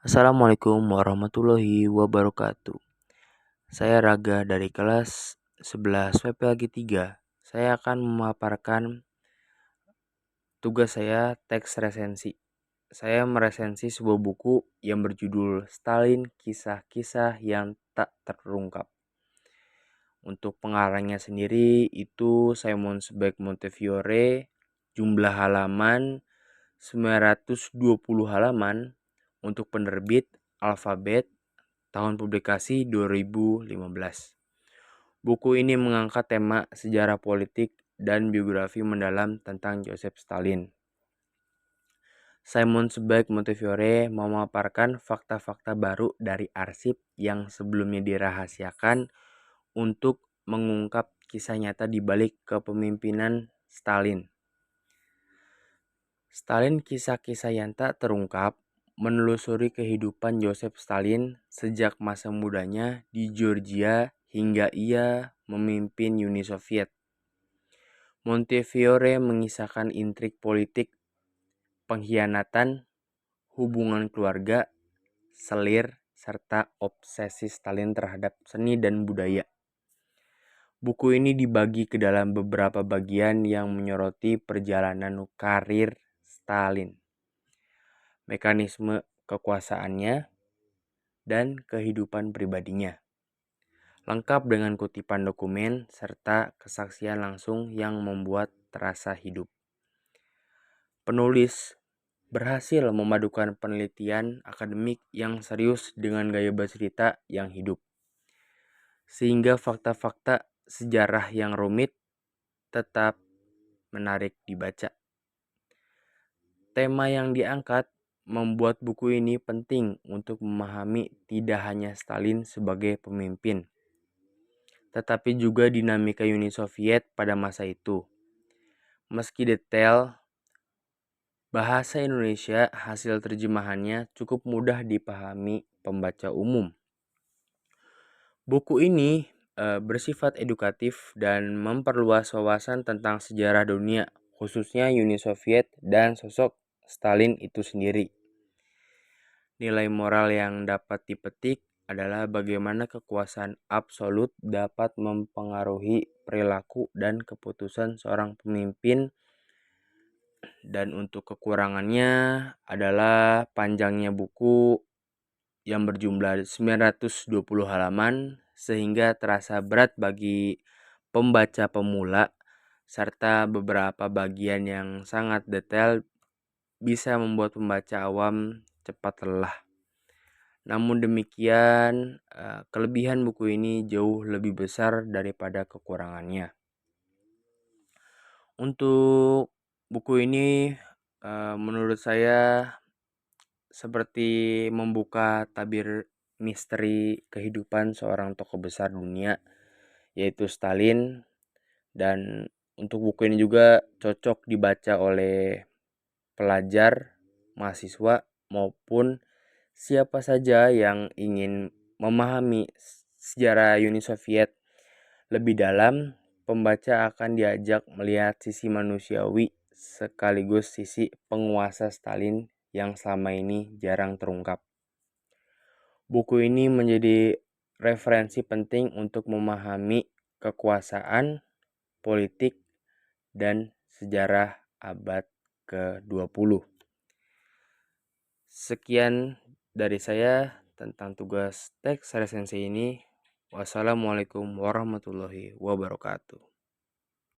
Assalamualaikum warahmatullahi wabarakatuh. Saya Raga dari kelas 11 WPLG 3. Saya akan memaparkan tugas saya teks resensi. Saya meresensi sebuah buku yang berjudul Stalin Kisah-Kisah yang Tak Terungkap. Untuk pengarangnya sendiri itu Simon Zweig Montefiore, jumlah halaman 920 halaman, untuk penerbit Alfabet, tahun publikasi 2015. Buku ini mengangkat tema sejarah politik dan biografi mendalam tentang Joseph Stalin. Simon Zweig Montefiore memaparkan fakta-fakta baru dari arsip yang sebelumnya dirahasiakan untuk mengungkap kisah nyata di balik kepemimpinan Stalin. Stalin Kisah-Kisah yang Tak Terungkap menelusuri kehidupan Joseph Stalin sejak masa mudanya di Georgia hingga ia memimpin Uni Soviet. Montefiore mengisahkan intrik politik, pengkhianatan, hubungan keluarga, selir, serta obsesi Stalin terhadap seni dan budaya. Buku ini dibagi ke dalam beberapa bagian yang menyoroti perjalanan karir Stalin, mekanisme kekuasaannya, dan kehidupan pribadinya, lengkap dengan kutipan dokumen serta kesaksian langsung yang membuat terasa hidup. Penulis berhasil memadukan penelitian akademik yang serius dengan gaya bercerita yang hidup, sehingga fakta-fakta sejarah yang rumit tetap menarik dibaca. Tema yang diangkat membuat buku ini penting untuk memahami tidak hanya Stalin sebagai pemimpin, tetapi juga dinamika Uni Soviet pada masa itu. Meski detail, bahasa Indonesia hasil terjemahannya cukup mudah dipahami pembaca umum. Buku ini bersifat edukatif dan memperluas wawasan tentang sejarah dunia, khususnya Uni Soviet dan sosok Stalin itu sendiri. Nilai moral yang dapat dipetik adalah bagaimana kekuasaan absolut dapat mempengaruhi perilaku dan keputusan seorang pemimpin, dan untuk kekurangannya adalah panjangnya buku yang berjumlah 920 halaman sehingga terasa berat bagi pembaca pemula, serta beberapa bagian yang sangat detail bisa membuat pembaca awam cepat lelah. Namun demikian, kelebihan buku ini jauh lebih besar daripada kekurangannya. Untuk buku ini menurut saya seperti membuka tabir misteri kehidupan seorang tokoh besar dunia, yaitu Stalin. Dan untuk buku ini juga cocok dibaca oleh pelajar, mahasiswa, maupun siapa saja yang ingin memahami sejarah Uni Soviet lebih dalam. Pembaca akan diajak melihat sisi manusiawi sekaligus sisi penguasa Stalin yang selama ini jarang terungkap. Buku ini menjadi referensi penting untuk memahami kekuasaan, politik, dan sejarah abad ke-20. Sekian dari saya tentang tugas teks resensi ini. Wassalamualaikum warahmatullahi wabarakatuh.